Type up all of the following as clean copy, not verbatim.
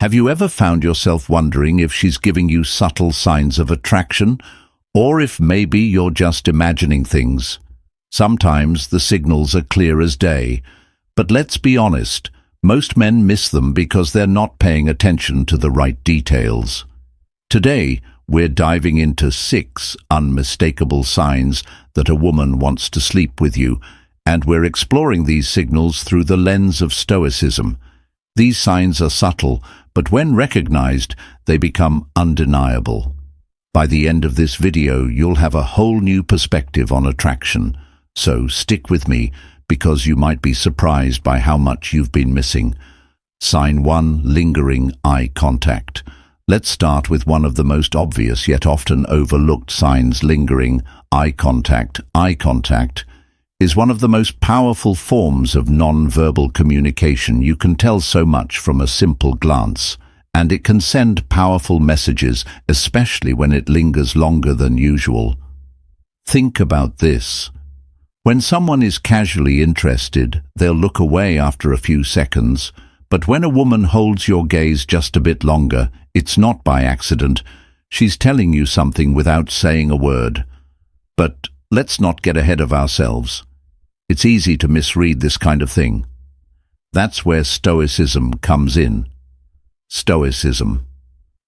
Have you ever found yourself wondering if she's giving you subtle signs of attraction, or if maybe you're just imagining things? Sometimes the signals are clear as day, but let's be honest, most men miss them because they're not paying attention to the right details. Today, we're diving into 6 unmistakable signs that a woman wants to sleep with you, and we're exploring these signals through the lens of Stoicism. These signs are subtle, but when recognized, they become undeniable. By the end of this video, you'll have a whole new perspective on attraction. So stick with me, because you might be surprised by how much you've been missing. Sign 1, lingering eye contact. Let's start with one of the most obvious yet often overlooked signs: lingering eye contact. Eye contact is one of the most powerful forms of non-verbal communication. You can tell so much from a simple glance, and it can send powerful messages, especially when it lingers longer than usual. Think about this. When someone is casually interested, they'll look away after a few seconds, but when a woman holds your gaze just a bit longer, it's not by accident. She's telling you something without saying a word. But let's not get ahead of ourselves. It's easy to misread this kind of thing. That's where Stoicism comes in. Stoicism.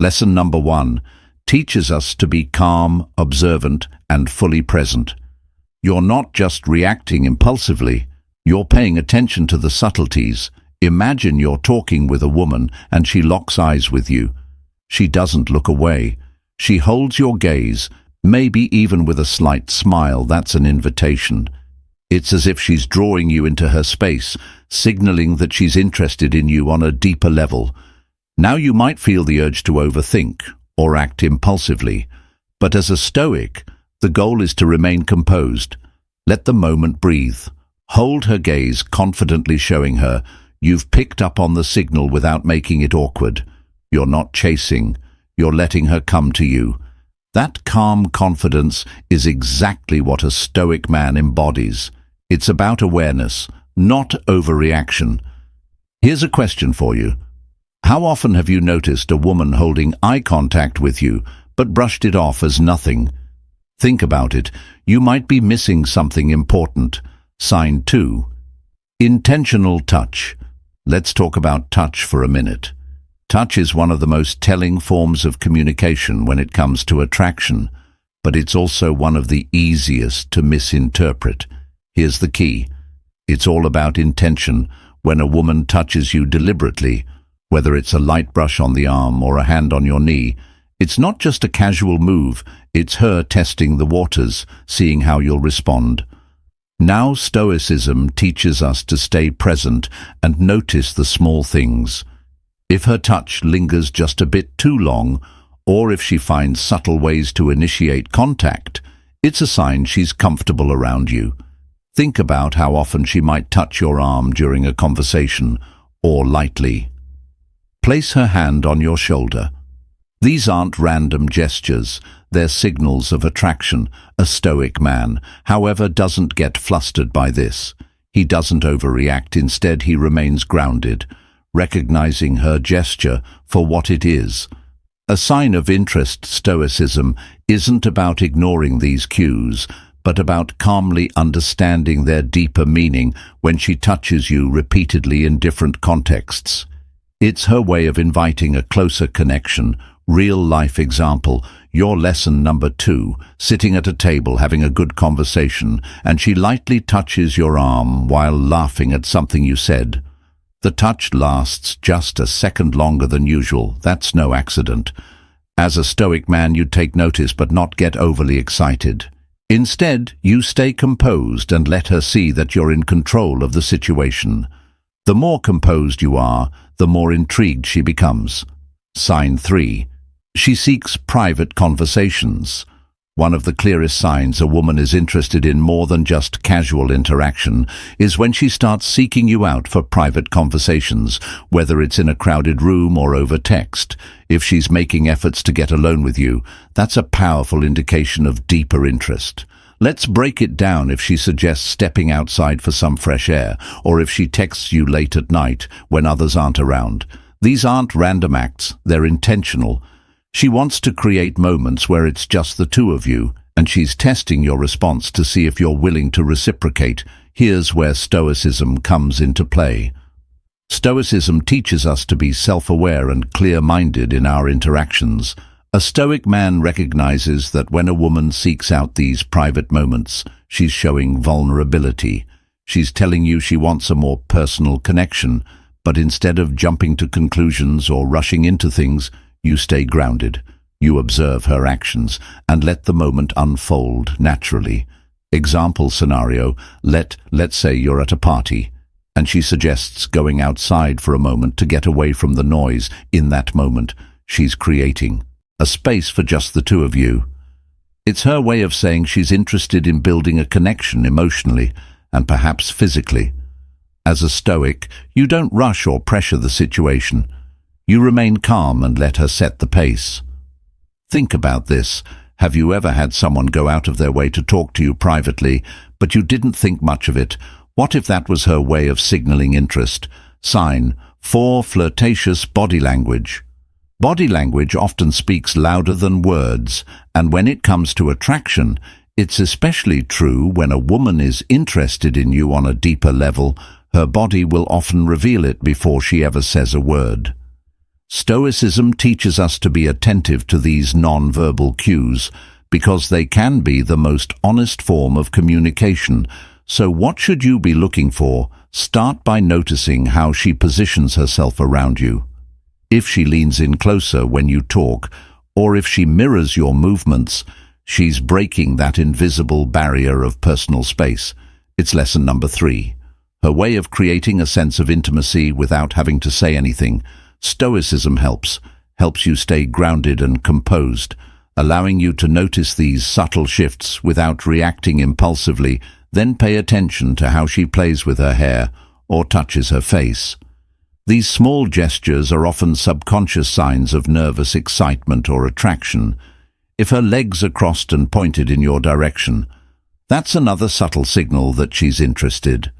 Lesson number 1 teaches us to be calm, observant, and fully present. You're not just reacting impulsively, you're paying attention to the subtleties. Imagine you're talking with a woman and she locks eyes with you. She doesn't look away. She holds your gaze, maybe even with a slight smile. That's an invitation. It's as if she's drawing you into her space, signaling that she's interested in you on a deeper level. Now you might feel the urge to overthink or act impulsively, but as a Stoic, the goal is to remain composed. Let the moment breathe. Hold her gaze, confidently showing her you've picked up on the signal without making it awkward. You're not chasing, you're letting her come to you. That calm confidence is exactly what a Stoic man embodies. It's about awareness, not overreaction. Here's a question for you. How often have you noticed a woman holding eye contact with you, but brushed it off as nothing? Think about it. You might be missing something important. Sign 2. Intentional touch. Let's talk about touch for a minute. Touch is one of the most telling forms of communication when it comes to attraction, but it's also one of the easiest to misinterpret. Here's the key. It's all about intention. When a woman touches you deliberately, whether it's a light brush on the arm or a hand on your knee, it's not just a casual move, it's her testing the waters, seeing how you'll respond. Now Stoicism teaches us to stay present and notice the small things. If her touch lingers just a bit too long, or if she finds subtle ways to initiate contact, it's a sign she's comfortable around you. Think about how often she might touch your arm during a conversation, or lightly place her hand on your shoulder. These aren't random gestures, they're signals of attraction. A Stoic man, however, doesn't get flustered by this. He doesn't overreact, instead he remains grounded, recognizing her gesture for what it is. A sign of interest. Stoicism isn't about ignoring these cues, but about calmly understanding their deeper meaning when she touches you repeatedly in different contexts. It's her way of inviting a closer connection. Real-life example, your lesson number 2, sitting at a table having a good conversation, and she lightly touches your arm while laughing at something you said. The touch lasts just a second longer than usual. That's no accident. As a Stoic man, you'd take notice but not get overly excited. Instead, you stay composed and let her see that you're in control of the situation. The more composed you are, the more intrigued she becomes. Sign 3. She seeks private conversations. One of the clearest signs a woman is interested in more than just casual interaction is when she starts seeking you out for private conversations, whether it's in a crowded room or over text. If she's making efforts to get alone with you, that's a powerful indication of deeper interest. Let's break it down. If she suggests stepping outside for some fresh air, or if she texts you late at night when others aren't around, These aren't random acts, they're intentional. She wants to create moments where it's just the two of you, and she's testing your response to see if you're willing to reciprocate. Here's where Stoicism comes into play. Stoicism teaches us to be self-aware and clear-minded in our interactions. A Stoic man recognizes that when a woman seeks out these private moments, she's showing vulnerability. She's telling you she wants a more personal connection, but instead of jumping to conclusions or rushing into things, you stay grounded. You observe her actions and let the moment unfold naturally. Example scenario, let's say you're at a party, and she suggests going outside for a moment to get away from the noise. In that moment, she's creating a space for just the two of you. It's her way of saying she's interested in building a connection emotionally and perhaps physically. As a Stoic, you don't rush or pressure the situation. You remain calm and let her set the pace. Think about this. Have you ever had someone go out of their way to talk to you privately, but you didn't think much of it? What if that was her way of signaling interest? Sign 4. Flirtatious body language. Body language often speaks louder than words, and when it comes to attraction, it's especially true when a woman is interested in you on a deeper level. Her body will often reveal it before she ever says a word. Stoicism teaches us to be attentive to these non-verbal cues because they can be the most honest form of communication. So what should you be looking for? Start by noticing how she positions herself around you. If she leans in closer when you talk, or if she mirrors your movements, she's breaking that invisible barrier of personal space. It's lesson number 3. Her way of creating a sense of intimacy without having to say anything. Stoicism helps you stay grounded and composed, allowing you to notice these subtle shifts without reacting impulsively. Then pay attention to how she plays with her hair or touches her face. These small gestures are often subconscious signs of nervous excitement or attraction. If her legs are crossed and pointed in your direction, that's another subtle signal that she's interested.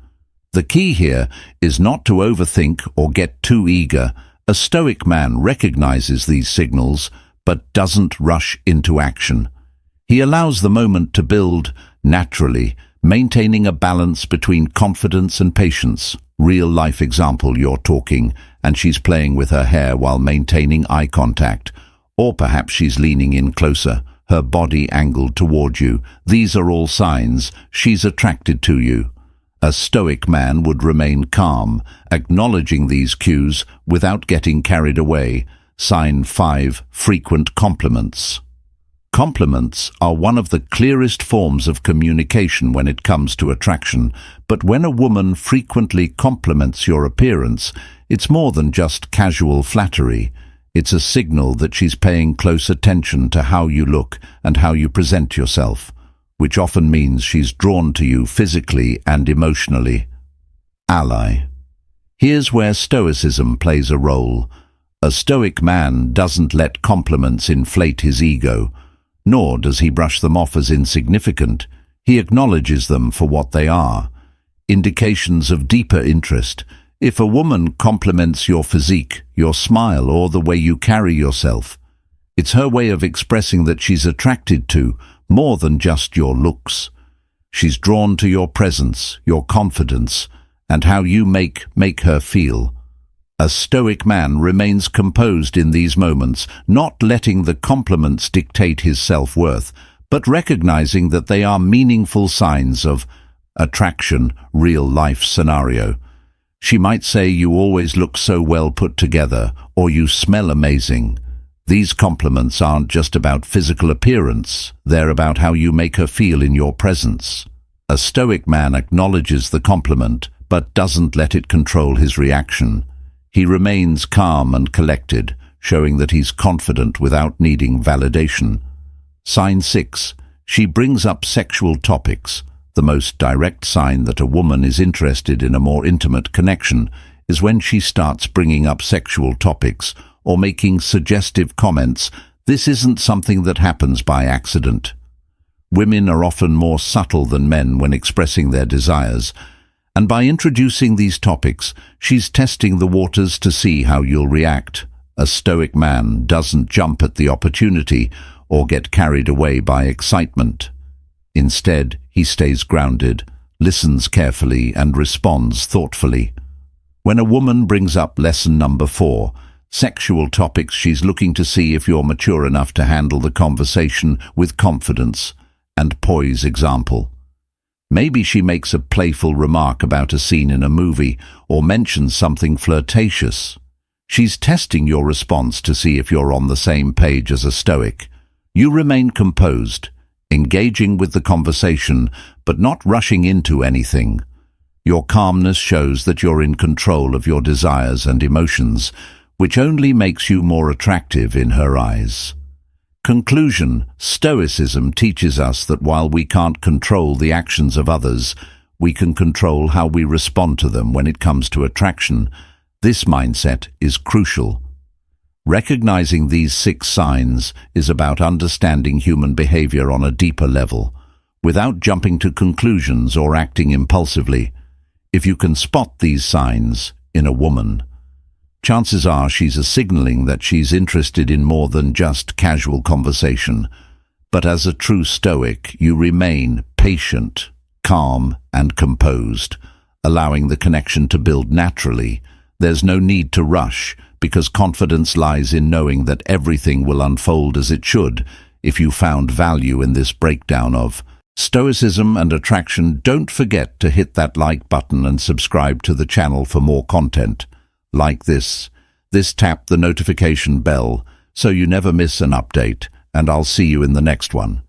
The key here is not to overthink or get too eager. A Stoic man recognizes these signals but doesn't rush into action. He allows the moment to build naturally, maintaining a balance between confidence and patience. Real-life example, you're talking and she's playing with her hair while maintaining eye contact. Or perhaps she's leaning in closer, her body angled toward you. These are all signs she's attracted to you. A Stoic man would remain calm, acknowledging these cues without getting carried away. Sign 5. Frequent compliments. Compliments are one of the clearest forms of communication when it comes to attraction, but when a woman frequently compliments your appearance, it's more than just casual flattery. It's a signal that she's paying close attention to how you look and how you present yourself, which often means she's drawn to you physically and emotionally. Ally. Here's where Stoicism plays a role. A Stoic man doesn't let compliments inflate his ego, nor does he brush them off as insignificant. He acknowledges them for what they are, indications of deeper interest. If a woman compliments your physique, your smile, or the way you carry yourself, it's her way of expressing that she's attracted to more than just your looks. She's drawn to your presence, your confidence, and how you make her feel. A Stoic man remains composed in these moments, not letting the compliments dictate his self-worth, but recognizing that they are meaningful signs of attraction. Real-life scenario. She might say, "You always look so well put together," or "You smell amazing." These compliments aren't just about physical appearance, they're about how you make her feel in your presence. A Stoic man acknowledges the compliment, but doesn't let it control his reaction. He remains calm and collected, showing that he's confident without needing validation. Sign 6. She brings up sexual topics. The most direct sign that a woman is interested in a more intimate connection is when she starts bringing up sexual topics or making suggestive comments. This isn't something that happens by accident. Women are often more subtle than men when expressing their desires, And by introducing these topics, she's testing the waters to see how you'll react. A Stoic man doesn't jump at the opportunity or get carried away by excitement. Instead, he stays grounded, listens carefully, and responds thoughtfully. When a woman brings up lesson number 4, sexual topics, she's looking to see if you're mature enough to handle the conversation with confidence and poise. Example. Maybe she makes a playful remark about a scene in a movie or mentions something flirtatious. She's testing your response to see if you're on the same page as a Stoic. You remain composed, engaging with the conversation, but not rushing into anything. Your calmness shows that you're in control of your desires and emotions, which only makes you more attractive in her eyes. Conclusion: Stoicism teaches us that while we can't control the actions of others, we can control how we respond to them when it comes to attraction. This mindset is crucial. Recognizing these 6 signs is about understanding human behavior on a deeper level, without jumping to conclusions or acting impulsively. If you can spot these signs in a woman, chances are she's signaling that she's interested in more than just casual conversation. But as a true Stoic, you remain patient, calm, and composed, allowing the connection to build naturally. There's no need to rush, because confidence lies in knowing that everything will unfold as it should. If you found value in this breakdown of Stoicism and attraction, don't forget to hit that like button and subscribe to the channel for more content like this. Tap the notification bell so you never miss an update, and I'll see you in the next one.